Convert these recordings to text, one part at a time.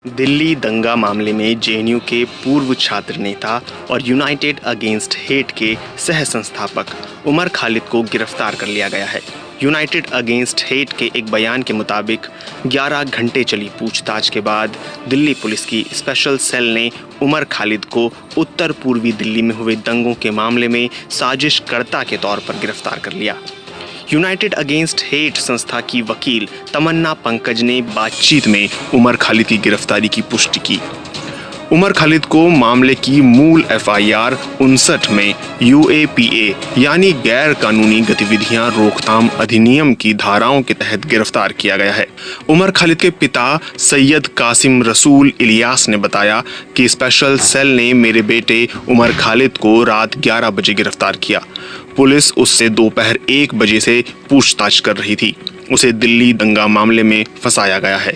दिल्ली दंगा मामले में जेएनयू के पूर्व छात्र नेता और यूनाइटेड अगेंस्ट हेट के सह संस्थापक उमर खालिद को गिरफ्तार कर लिया गया है। यूनाइटेड अगेंस्ट हेट के एक बयान के मुताबिक 11 घंटे चली पूछताछ के बाद दिल्ली पुलिस की स्पेशल सेल ने उमर खालिद को उत्तर पूर्वी दिल्ली में हुए दंगों के मामले में साजिशकर्ता के तौर पर गिरफ्तार कर लिया। यूनाइटेड अगेंस्ट हेट संस्था की वकील तमन्ना पंकज ने बातचीत में उमर खालिद की गिरफ्तारी की पुष्टि की। उमर खालिद को मामले की मूल एफआईआर 59 में यूएपीए यानी गैर कानूनी गतिविधियां रोकथाम अधिनियम की धाराओं के तहत गिरफ्तार किया गया है। उमर खालिद के पिता सैयद कासिम रसूल इलियास ने बताया कि स्पेशल सेल ने मेरे बेटे उमर खालिद को रात 11 बजे गिरफ्तार किया। पुलिस उससे दोपहर 1 बजे से पूछताछ कर रही थी। उसे दिल्ली दंगा मामले में फंसाया गया है।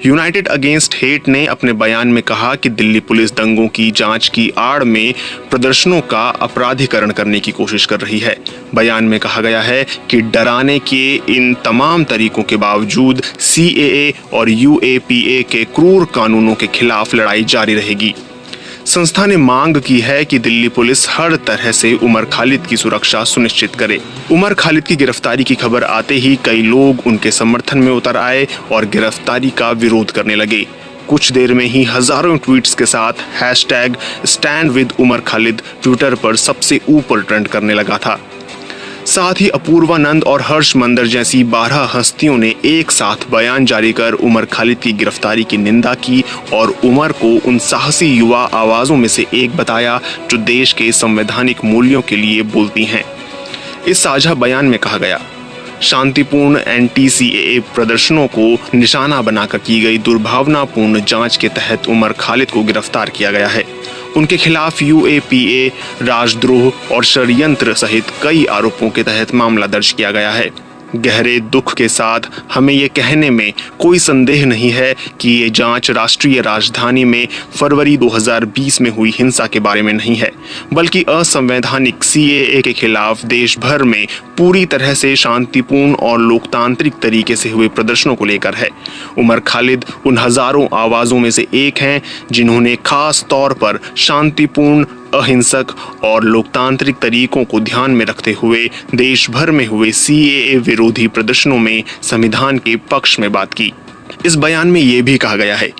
यूनाइटेड अगेंस्ट हेट ने अपने बयान में कहा कि दिल्ली पुलिस दंगों की जांच की आड़ में प्रदर्शनों का अपराधीकरण करने की कोशिश कर रही है। बयान में कहा गया है कि डराने के इन तमाम तरीकों के बावजूद सीएए और यूएपीए के क्रूर कानूनों के खिलाफ लड़ाई जारी रहेगी। संस्था ने मांग की है कि दिल्ली पुलिस हर तरह से उमर खालिद की सुरक्षा सुनिश्चित करे। उमर खालिद की गिरफ्तारी की खबर आते ही कई लोग उनके समर्थन में उतर आए और गिरफ्तारी का विरोध करने लगे। कुछ देर में ही हजारों ट्वीट्स के साथ #StandWithUmar Khalid ट्विटर पर सबसे ऊपर ट्रेंड करने लगा था। साथ ही अपूर्वानंद और हर्ष मंदर जैसी 12 हस्तियों ने एक साथ बयान जारी कर उमर खालिद की गिरफ्तारी की निंदा की और उमर को उन साहसी युवा आवाजों में से एक बताया जो देश के संवैधानिक मूल्यों के लिए बोलती हैं। इस साझा बयान में कहा गया, शांतिपूर्ण एंटी-सीएए प्रदर्शनों को निशाना बनाकर की गई दुर्भावनापूर्ण जांच के तहत उमर खालिद को गिरफ्तार किया गया है। उनके खिलाफ यूएपीए, राजद्रोह और षड्यंत्र सहित कई आरोपों के तहत मामला दर्ज किया गया है। गहरे दुख के साथ हमें ये कहने में कोई संदेह नहीं है कि ये जांच राष्ट्रीय राजधानी में फरवरी 2020 में हुई हिंसा के बारे में नहीं है, बल्कि असंवैधानिक सीएए के खिलाफ देश भर में पूरी तरह से शांतिपूर्ण और लोकतांत्रिक तरीके से हुए प्रदर्शनों को लेकर है। उमर खालिद उन हजारों आवाजों में से एक हैं जिन्होंने खास तौर पर शांतिपूर्ण, अहिंसक और लोकतांत्रिक तरीकों को ध्यान में रखते हुए देश भर में हुए सीएए विरोधी प्रदर्शनों में संविधान के पक्ष में बात की। इस बयान में ये भी कहा गया है,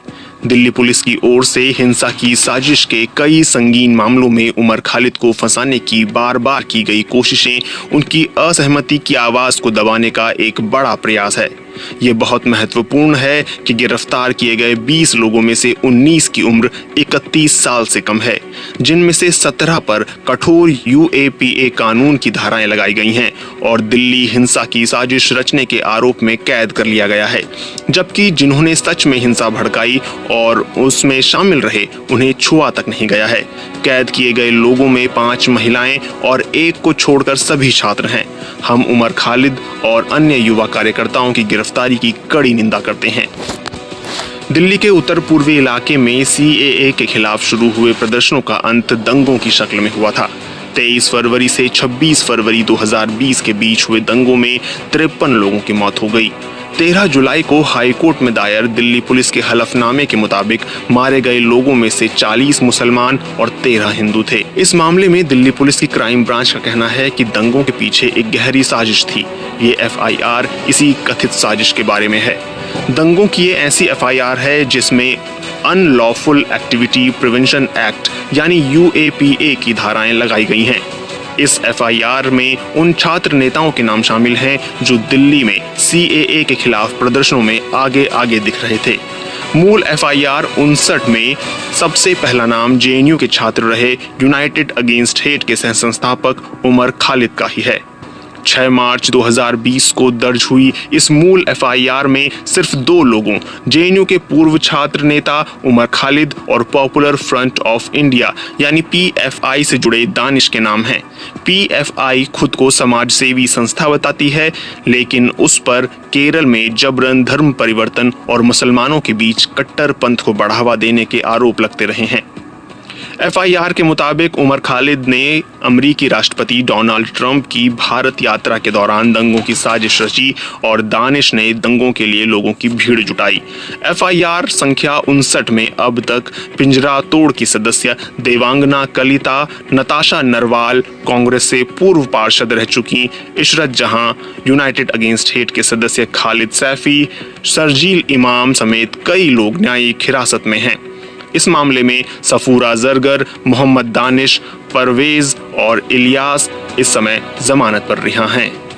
दिल्ली पुलिस की ओर से हिंसा की साजिश के कई संगीन मामलों में उमर खालिद को फंसाने की बार बार की गई कोशिशें उनकी असहमति की आवाज को दबाने का एक बड़ा प्रयास है। ये बहुत महत्वपूर्ण है कि गिरफ्तार किए गए 20 लोगों में से 19 की उम्र 31 साल से कम है, जिनमें से 17 पर कठोर यूएपीए कानून की धाराएं लगाई गई हैं और दिल्ली हिंसा की साजिश रचने के आरोप में कैद कर लिया गया है, जबकि जिन्होंने सच में हिंसा भड़काई और उसमें शामिल रहे उन्हें छुआ तक नहीं गया है। कैद किए गए लोगों में 5 महिलाएं और 1 को छोड़कर सभी छात्र हैं। हम उमर खालिद और अन्य युवा कार्यकर्ताओं की गिरफ्तारी की कड़ी निंदा करते हैं। दिल्ली के उत्तर पूर्वी इलाके में सीएए के खिलाफ शुरू हुए प्रदर्शनों का अंत दंगों की शक्ल में हुआ था। 23 फरवरी से 26 फरवरी 2020 के बीच हुए दंगों में 53 लोगों की मौत हो गई। 13 जुलाई को हाई कोर्ट में दायर दिल्ली पुलिस के हलफनामे के मुताबिक मारे गए लोगों में से 40 मुसलमान और 13 हिंदू थे। इस मामले में दिल्ली पुलिस की क्राइम ब्रांच का कहना है कि दंगों के पीछे एक गहरी साजिश थी। ये एफआईआर इसी कथित साजिश के बारे में है। दंगों की ये ऐसी एफआईआर है जिसमें अनलॉफुल एक्टिविटी प्रिवेंशन एक्ट यानी यूएपीए की धाराएं लगाई गई हैं। इस एफआईआर में उन छात्र नेताओं के नाम शामिल हैं जो दिल्ली में सीएए के खिलाफ प्रदर्शनों में आगे आगे दिख रहे थे। मूल एफआईआर 59 में सबसे पहला नाम जेएनयू के छात्र रहे यूनाइटेड अगेंस्ट हेट के सह संस्थापक उमर खालिद का ही है। 6 मार्च 2020 को दर्ज हुई इस मूल एफआईआर में सिर्फ 2 लोगों, जेएनयू के पूर्व छात्र नेता उमर खालिद और पॉपुलर फ्रंट ऑफ इंडिया यानी पीएफआई से जुड़े दानिश के नाम हैं। पीएफआई खुद को समाज सेवी संस्था बताती है, लेकिन उस पर केरल में जबरन धर्म परिवर्तन और मुसलमानों के बीच कट्टर पंथ को बढ़ावा देने के आरोप लगते रहे हैं। एफआईआर के मुताबिक उमर खालिद ने अमेरिकी राष्ट्रपति डोनाल्ड ट्रंप की भारत यात्रा के दौरान दंगों की साजिश रची और दानिश ने दंगों के लिए लोगों की भीड़ जुटाई। एफआईआर संख्या 59 में अब तक पिंजरा तोड़ की सदस्य देवांगना कलिता, नताशा नरवाल, कांग्रेस से पूर्व पार्षद रह चुकी इशरत जहां, यूनाइटेड अगेंस्ट हेट के सदस्य खालिद सैफी, शर्जील इमाम समेत कई लोग न्यायिक हिरासत में हैं। इस मामले में सफूरा जरगर, मोहम्मद दानिश, परवेज और इलियास इस समय जमानत पर रिहा हैं।